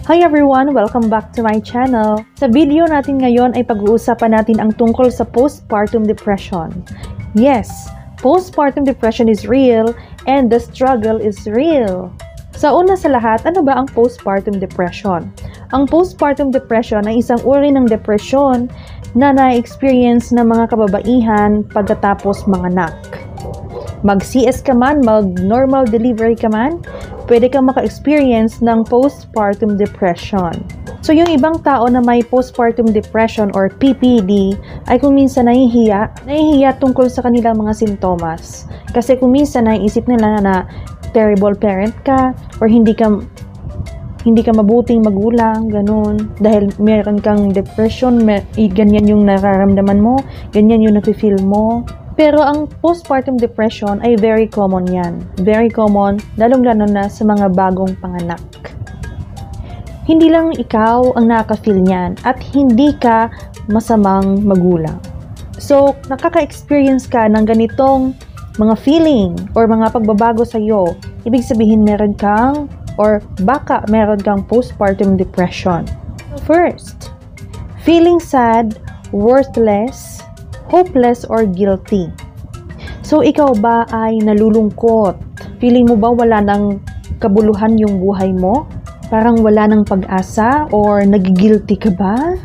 Hi everyone! Welcome back to my channel. Sa video natin ngayon ay pag-uusapan natin ang tungkol sa postpartum depression. Yes, postpartum depression is real and the struggle is real. Sa una sa lahat, ano ba ang postpartum depression? Ang postpartum depression ay isang uri ng depresyon na na-experience ng mga kababaihan pagkatapos manganak. Mag-CS ka man, mag-normal delivery ka man, pwede kang maka-experience ng postpartum depression. So, yung ibang tao na may postpartum depression or PPD ay kung minsan nahihiya tungkol sa kanilang mga sintomas. Kasi kung minsan naiisip nila na terrible parent ka or hindi ka mabuting magulang, ganun. Dahil meron kang depression, ganyan yung nararamdaman mo, ganyan yung nafe-feel mo. Pero ang postpartum depression ay very common yan. Very common, lalong-lalo na sa mga bagong panganak. Hindi lang ikaw ang nakaka-feel niyan at hindi ka masamang magulang. So, nakaka-experience ka ng ganitong mga feeling or mga pagbabago sa iyo. Ibig sabihin meron kang or baka meron kang postpartum depression. First, feeling sad, worthless, hopeless or guilty. So, ikaw ba ay nalulungkot? Feeling mo ba wala ng kabuluhan yung buhay mo? Parang wala ng pag-asa or nagigilty ka ba?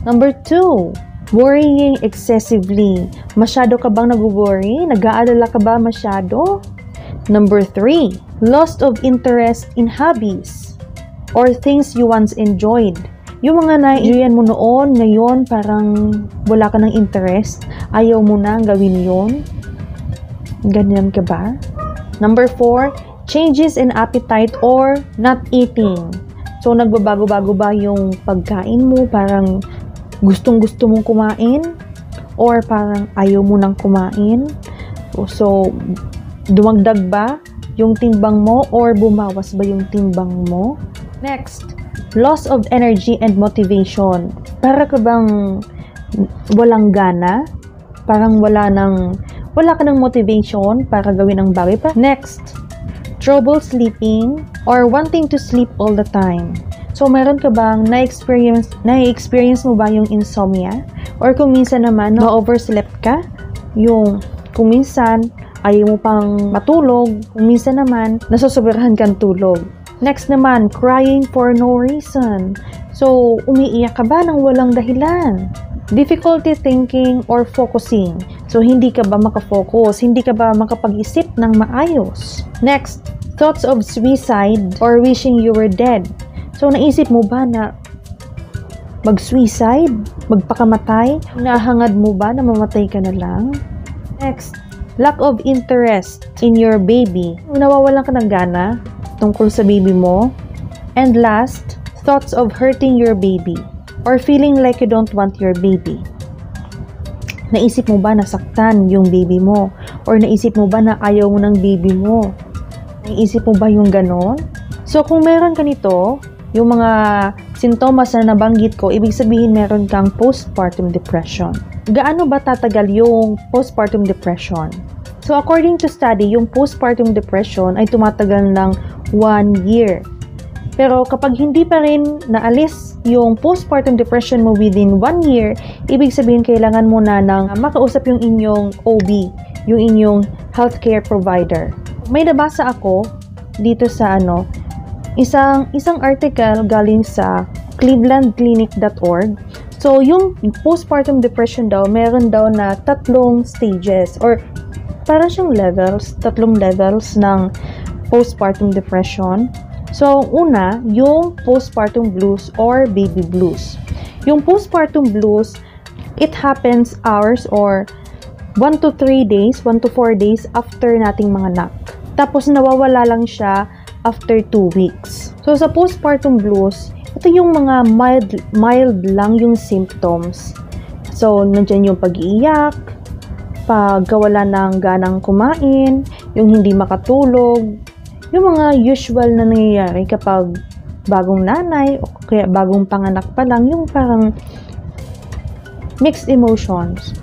Number 2, worrying excessively. Masyado ka bang nag-worry? Nag-aalala ka ba masyado? Number 3, loss of interest in hobbies or things you once enjoyed. Yung mga na-enjoyan mo noon, ngayon parang wala ka ng interest, ayaw mo na gawin yun. Ganyan ka ba? Number 4, changes in appetite or not eating. So, nagbabago-bago ba yung pagkain mo? Parang gustong-gusto mong kumain? Or parang ayaw mo nang kumain? So, dumagdag ba yung timbang mo? Or bumawas ba yung timbang mo? Next, loss of energy and motivation. Para ka bang walang gana? Parang wala ka ng motivation para gawin ang bagay pa. Next, trouble sleeping or wanting to sleep all the time. So, meron ka bang na-experience mo ba yung insomnia? Or kung minsan naman, na-overslept ka? Yung kung minsan, ayaw mo pang matulog. Kung minsan naman, nasosobrahan kang tulog. Next naman, crying for no reason. So, umiiyak ka ba nang walang dahilan? Difficulty thinking or focusing. So, hindi ka ba makafocus? Hindi ka ba makapag-isip ng maayos? Next, thoughts of suicide or wishing you were dead. So, naisip mo ba na mag-suicide? Magpakamatay? Nahangad mo ba na mamatay ka na lang? Next, lack of interest in your baby. Nawawalan ka ng gana tungkol sa baby mo. And last, thoughts of hurting your baby or feeling like you don't want your baby. Naisip mo ba na saktan yung baby mo? Or naisip mo ba na ayaw mo ng baby mo? Naisip mo ba yung ganon? So, kung meron ka nito, yung mga sintomas na nabanggit ko, ibig sabihin meron kang postpartum depression. Gaano ba tatagal yung postpartum depression? So, according to study, yung postpartum depression ay tumatagal ng 1 year. Pero kapag hindi pa rin naalis yung postpartum depression mo within 1 year, ibig sabihin kailangan mo na ng makausap yung inyong OB, yung inyong healthcare provider. May nabasa ako dito sa isang article galing sa clevelandclinic.org. So, yung postpartum depression daw, meron daw na 3 stages or parang siyang tatlong levels ng postpartum depression. So, una, yung postpartum blues or baby blues. Yung postpartum blues, it happens hours or 1 to 3 days, 1 to 4 days after nating manganak. Tapos, nawawala lang siya after 2 weeks. So, sa postpartum blues, ito yung mga mild lang yung symptoms. So, nandyan yung pag-iiyak, pagkawala ng ganang kumain, yung hindi makatulog, yung mga usual na nangyayari kapag bagong nanay o kaya bagong panganak pa lang, yung parang mixed emotions.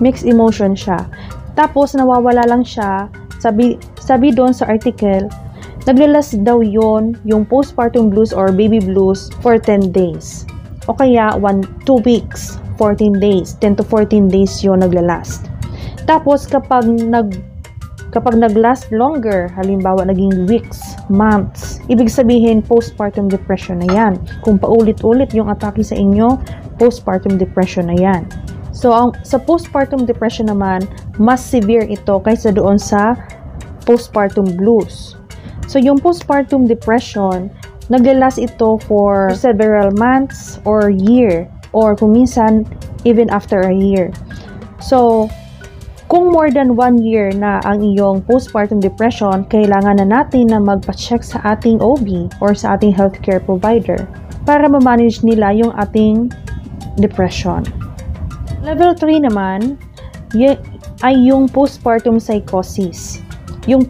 Mixed emotion siya. Tapos, nawawala lang siya, sabi doon sa article, naglalas daw yon yung postpartum blues or baby blues for 10 days. O kaya 2 weeks, 14 days, 10 to 14 days yon naglalast. Tapos kapag naglast longer, halimbawa naging weeks, months, ibig sabihin postpartum depression na yan. Kung paulit-ulit yung atake sa inyo, postpartum depression na yan. So, sa postpartum depression naman, mas severe ito kaysa doon sa postpartum blues. So, yung postpartum depression, naglalas ito for several months or year, or kung minsan, even after a year. So, kung more than 1 year na ang iyong postpartum depression, kailangan na natin na magpa-check sa ating OB or sa ating healthcare provider para ma-manage nila yung ating depression. Level 3 naman ay yung postpartum psychosis. Yung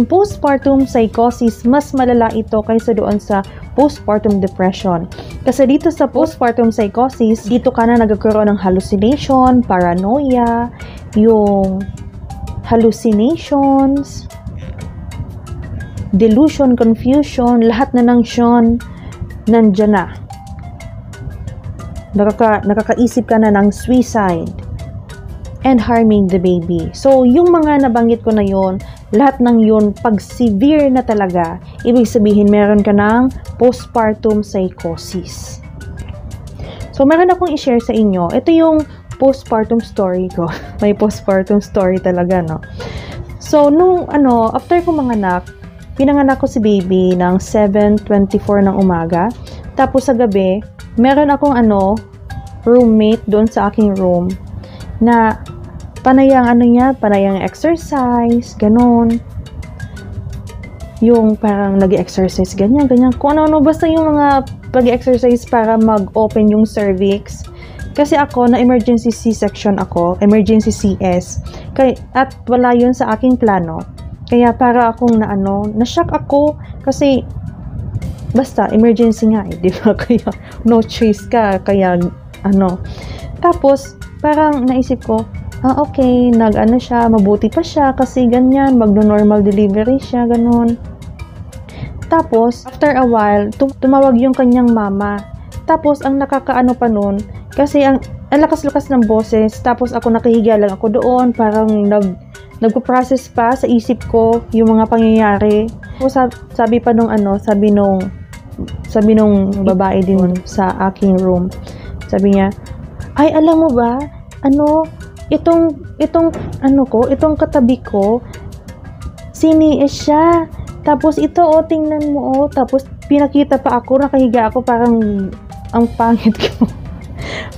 postpartum psychosis, mas malala ito kaysa doon sa postpartum depression. Kasi dito sa postpartum psychosis, dito ka na nagkakaroon ng hallucination, paranoia, yung hallucinations, delusion, confusion, lahat na ng Sean nandyan na. Nakakaisip ka na ng suicide and harming the baby. So, yung mga nabanggit ko na yon, lahat ng yun, pag severe na talaga, ibig sabihin meron ka ng postpartum psychosis. So, meron akong i-share sa inyo. Ito yung postpartum story ko. May postpartum story talaga, no? So, after ko manganak, pinanganak ko si baby ng 7:24 ng umaga. Tapos sa gabi, meron akong roommate doon sa aking room na panayang exercise, ganon. Yung parang nag-exercise, ganyan. Kung ano, basta yung mga pag-exercise para mag-open yung cervix. Kasi ako, na emergency C-section ako, emergency CS. At wala yun sa aking plano. Kaya para akong na-shock ako kasi basta, emergency nga di ba? Kaya, no choice ka, kaya, Tapos, parang naisip ko, okay, siya, mabuti pa siya, kasi ganyan, magno-normal delivery siya, ganun. Tapos, after a while, tumawag yung kanyang mama. Tapos, ang nakakaano pa nun, kasi ang lakas-lakas ng boses, tapos ako nakahiga lang ako doon, parang nagpo-process pa sa isip ko yung mga pangyayari. Sabi pa nung sabi nung babae din sa aking room. Sabi niya, ay alam mo ba, itong katabi ko, siniis siya. Tapos ito, tingnan mo, tapos pinakita pa ako, nakahiga ako, parang ang pangit ko.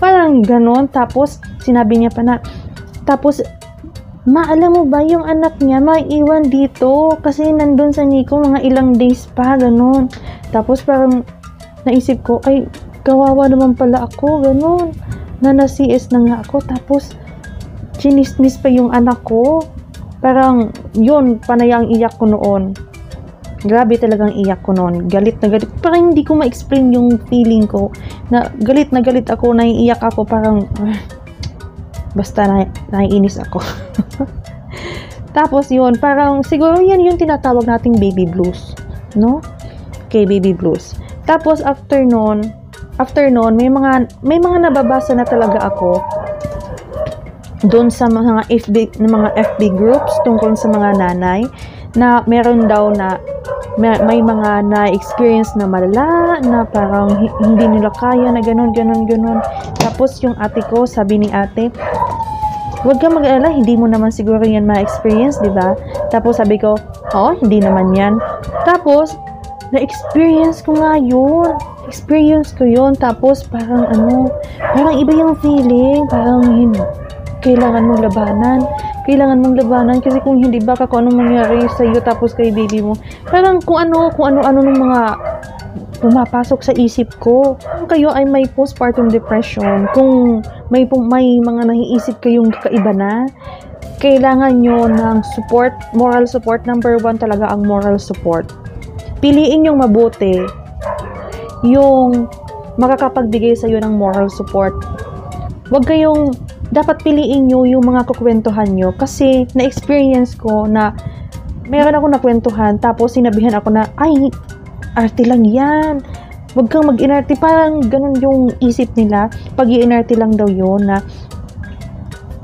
Parang ganon. Tapos sinabi niya pa na, tapos alam mo ba, yung anak niya maiiwan dito kasi nandun sa Nico mga ilang days pa, ganun. Tapos parang naisip ko, ay, kawawa naman pala ako, ganun. Na-CS na nga ako. Tapos, chinismis pa yung anak ko. Parang, yun, panayang iyak ko noon. Grabe talagang iyak ko noon. Galit na galit. Parang hindi ko ma-explain yung feeling ko. Na galit ako, naiiyak ako, parang, basta naiinis ako. Tapos yun, parang siguro yan yung tinatawag nating baby blues, no? Okay, baby blues. Tapos after noon, may mga nababasa na talaga ako doon sa mga FB groups tungkol sa mga nanay na meron daw na may mga na-experience na malala na parang hindi nila kaya na ganun. Tapos yung ate ko, sabi ni ate, huwag ka mag-alala, hindi mo naman siguro yan ma-experience, di ba? Tapos sabi ko, hindi naman yan. Tapos, na-experience ko nga yun. Experience ko yun. Tapos, parang parang iba yung feeling. Parang kailangan mong labanan. Kasi kung hindi baka kung anong mangyari sa iyo tapos kay baby mo. Parang kung ano ng mga pumapasok sa isip ko. Kung kayo ay may postpartum depression, kung may mga naiisip kayong kakaiba na, kailangan nyo ng support, moral support. Number 1 talaga ang moral support. Piliin yung mabuti, yung makakapagbigay sa iyo ng moral support. Dapat piliin nyo yung mga kukwentuhan nyo kasi na-experience ko na meron ako nakwentuhan, tapos sinabihan ako na, ay, arte lang yan. Huwag kang mag-inarte. Parang ganun yung isip nila. Pag i-inarte lang daw yun na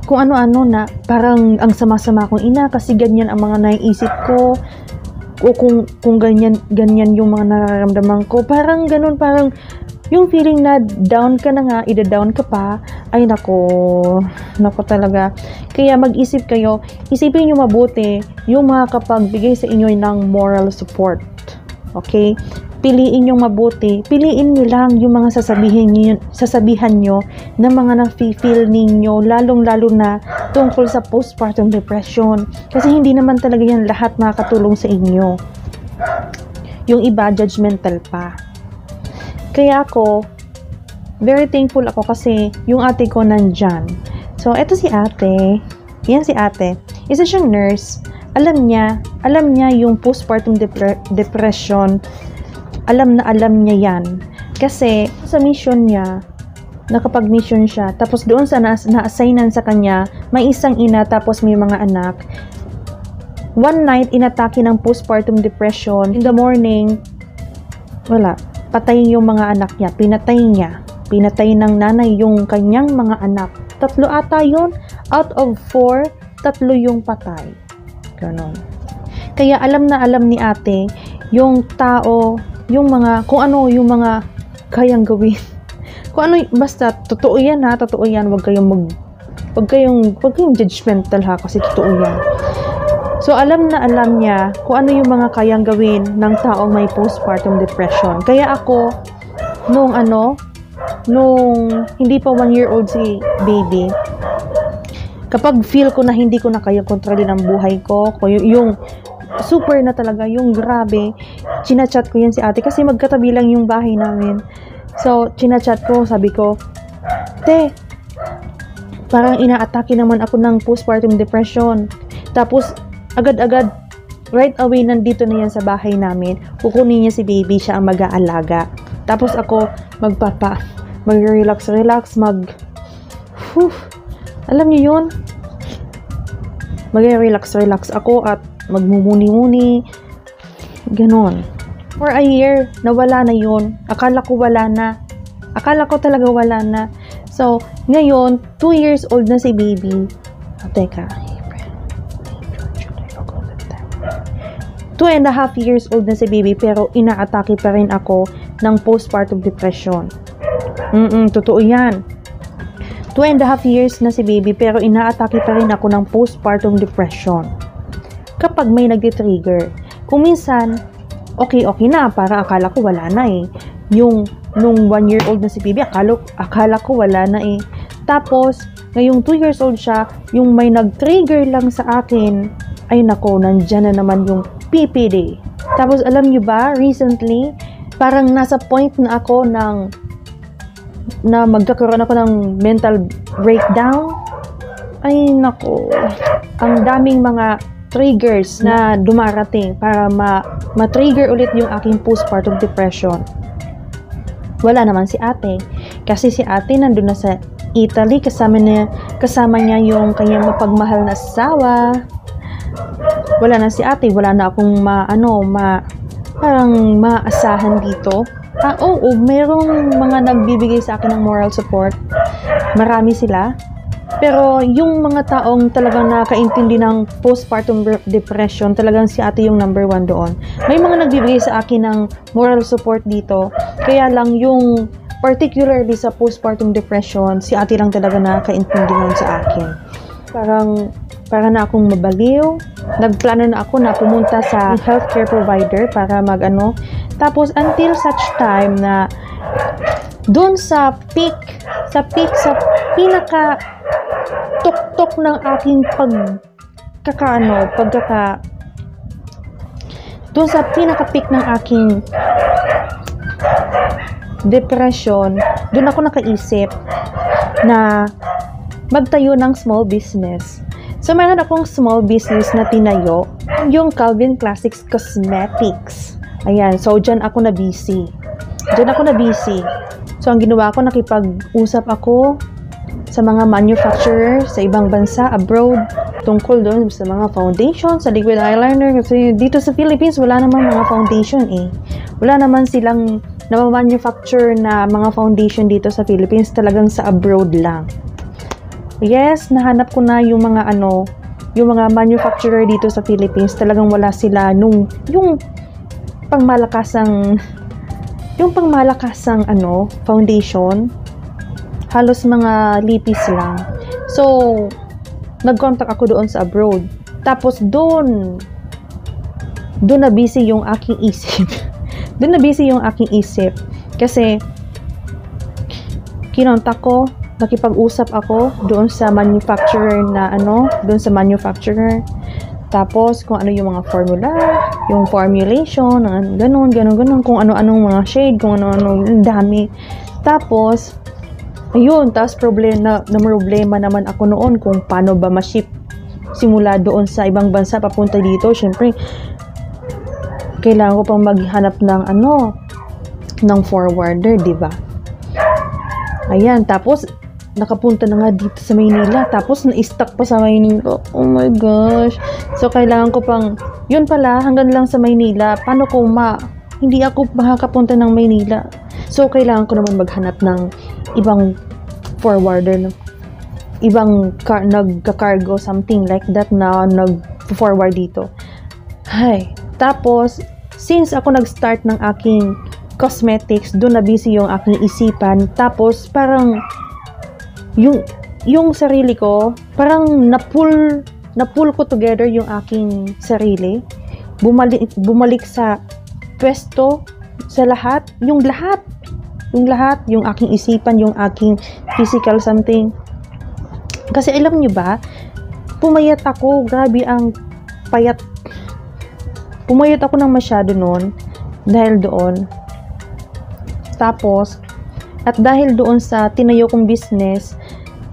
kung ano-ano na parang ang sama-sama kong ina kasi ganyan ang mga naiisip ko. O kung ganyan yung mga nararamdaman ko. Parang ganun, parang yung feeling na down ka na nga, ida-down ka pa, ay nako talaga. Kaya mag-isip kayo, isipin nyo mabuti yung makakapagbigay sa inyo ng moral support. Okay? Piliin nyo mabuti, piliin nyo lang yung mga sasabihan nyo na mga na-feel ninyo, lalong-lalo na tungkol sa postpartum depression. Kasi hindi naman talaga yan lahat makakatulong sa inyo. Yung iba, judgmental pa. Kaya ako, very thankful ako kasi yung ate ko nandyan. So, eto si ate. Yan si ate. Isa siyang nurse. Alam niya yung postpartum depression. Alam niya yan. Kasi sa mission niya, nakapag-mission siya. Tapos doon sa na-assignan sa kanya, may isang ina tapos may mga anak. One night, inatake ng postpartum depression. In the morning, wala. Patay yung mga anak niya. Pinatay niya. Pinatay ng nanay yung kanyang mga anak. 3 ata yun. Out of 4, 3 yung patay. Ganon. Kaya alam ni ate, yung tao, yung mga, kung ano yung mga kayang gawin. Kung ano, basta, totoo yan ha, totoo yan. Huwag kayong judgmental ha, kasi totoo yan. So, alam niya kung ano yung mga kayang gawin ng taong may postpartum depression. Kaya ako, nung hindi pa 1-year-old si baby, kapag feel ko na hindi ko na kaya kontrolin ang buhay ko, yung super na talaga, yung grabe, chinachat ko yan si ate kasi magkatabi lang yung bahay namin. So, chinachat ko, sabi ko, te, parang inaatake naman ako ng postpartum depression. Tapos, agad-agad, right away, nandito na yan sa bahay namin. Kukunin niya si baby, siya ang mag-aalaga. Tapos ako, mag-relax, alam niyo yun? Mag-relax ako at magmumuni-muni. Ganon. For a year, nawala na yun. Akala ko talaga wala na. So, ngayon, 2 years old na si baby. Teka. 2.5 years old na si baby pero inaatake pa rin ako ng postpartum depression. Totoo yan. 2.5 years na si baby pero inaatake pa rin ako ng postpartum depression. Kapag may nag-trigger, kung minsan, okay na, para akala ko wala na eh. Nung 1-year-old na si baby, akala ko wala na eh. Tapos, ngayong 2 years old siya, yung may nag-trigger lang sa akin, ay nako, nandyan na naman yung PPD. Tapos alam nyo ba, recently, parang nasa point na ako na magkakaroon ako ng mental breakdown. Ay nako, ang daming mga triggers na dumarating para ma-trigger ulit yung aking postpartum depression. Wala naman si ate. Kasi si ate nandun na sa Italy, kasama niya yung kanyang mapagmahal na asawa. Wala na si ate, wala na akong parang maasahan dito. Oo, merong mga nagbibigay sa akin ng moral support. Marami sila. Pero yung mga taong talagang nakaintindi ng postpartum depression, talagang si ate yung number 1 doon. May mga nagbibigay sa akin ng moral support dito. Kaya lang yung particularly sa postpartum depression, si ate lang talaga nakaintindi nun sa akin. Para na akong mabaliw. Nagplano na ako na pumunta sa healthcare provider para Tapos until such time na doon sa pinaka tuktok ng aking doon sa pinaka-peak ng aking depression, doon ako nakaisip na magtayo ng small business. So, meron akong small business na tinayo, yung Calvin Classics Cosmetics. Ayan, so dyan ako na busy. So, ang ginawa ko, nakipag-usap ako sa mga manufacturer sa ibang bansa, abroad, tungkol doon sa mga foundation, sa liquid eyeliner. Kasi dito sa Philippines, wala naman mga foundation eh. Wala naman silang na-manufacture na mga foundation dito sa Philippines. Talagang sa abroad lang. Yes, nahanap ko na yung mga yung mga manufacturer dito sa Philippines. Talagang wala sila yung pangmalakasang foundation. Halos mga lipis lang. So, nag-contact ako doon sa abroad. Tapos doon na busy yung aking isip. Doon na busy yung aking isip. Kasi, kinontak ko, nakipag-usap ako doon sa manufacturer doon sa manufacturer. Tapos, kung ano yung mga formula, yung formulation, ganun, kung ano-anong mga shade, kung ano-anong dami. Tapos, ayun, problema naman ako noon kung paano ba ma-ship simula doon sa ibang bansa papunta dito. Syempre, kailangan ko pang maghanap ng forwarder, di ba? Ayan, tapos nakapunta na nga dito sa Maynila, tapos na-stuck pa sa Maynila. Oh my gosh. So, kailangan ko pang, yun pala, hanggang lang sa Maynila. Paano kung hindi ako makakapunta ng Maynila? So, kailangan ko naman maghanap ng ibang forwarder, ibang nagka-cargo, something like that na nag-forward dito. Hay. Tapos, since ako nag-start ng aking cosmetics, doon na busy yung aking isipan. Tapos, parang yung sarili ko, parang na-pull ko together yung aking sarili. Bumalik sa pwesto, sa lahat, yung aking isipan, yung aking physical something. Kasi alam nyo ba, pumayat ako, grabe ang payat. Pumayat ako ng masyado noon, dahil doon. Tapos, at dahil doon sa tinayo kong business,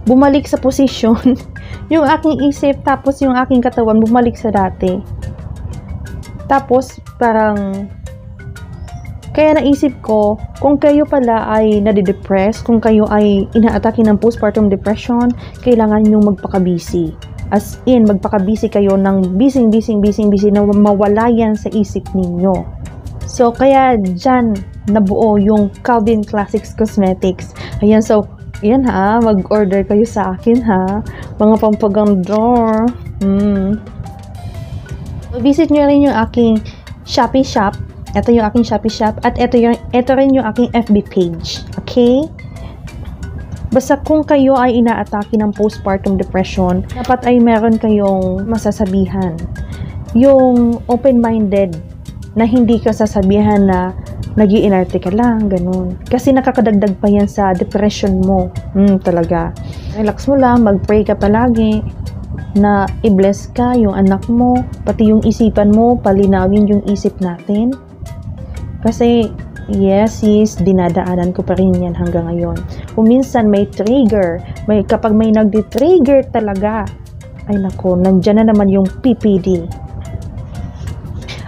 bumalik sa posisyon yung aking isip, tapos yung aking katawan bumalik sa dati. Tapos parang kaya naisip ko, kung kayo pala ay nadidepress, kung kayo ay inaatake ng postpartum depression, kailangan nyo magpaka-busy. As in, magpaka-busy kayo ng busy na mawala yan sa isip ninyo. So, kaya dyan nabuo yung Calvin Classics Cosmetics. Ayan, so, yan ha, mag-order kayo sa akin ha, mga pampaganda. Visit nyo rin yung aking Shopee shop. Ito yung aking Shopee shop, at ito rin yung aking FB page. Okay? Basta kung kayo ay inaatake ng postpartum depression, dapat ay meron kayong masasabihan. Yung open-minded, na hindi ka sasabihan na nag-iinarte ka lang, ganun. Kasi nakakadagdag pa yan sa depression mo. Talaga. Relax mo lang, mag-pray ka palagi, na i-bless ka yung anak mo, pati yung isipan mo, palinawin yung isip natin. Kasi, yes, sis, dinadaanan ko pa rin yan hanggang ngayon. Kung minsan may trigger, kapag may nagdi-trigger talaga, ay nako, nandyan na naman yung PPD.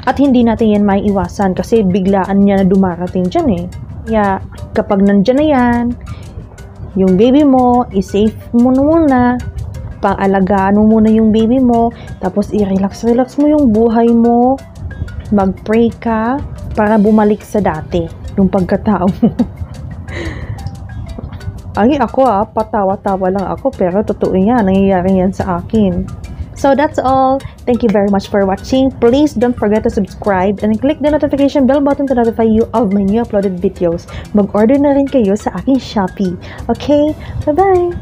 At hindi natin yan maiiwasan kasi biglaan niya na dumarating dyan eh. Kaya kapag nandyan na yan, yung baby mo, i-safe mo muna, pang-alagaan mo muna yung baby mo, tapos i-relax mo yung buhay mo, mag-pray ka para bumalik sa dati, yung pagkatao mo. Ay, ako patawa-tawa lang ako, pero totoo yan, nangyayari yan sa akin. So that's all. Thank you very much for watching. Please don't forget to subscribe and click the notification bell button to notify you of my new uploaded videos. Mag-order na rin kayo sa aking Shopee. Okay? Bye-bye!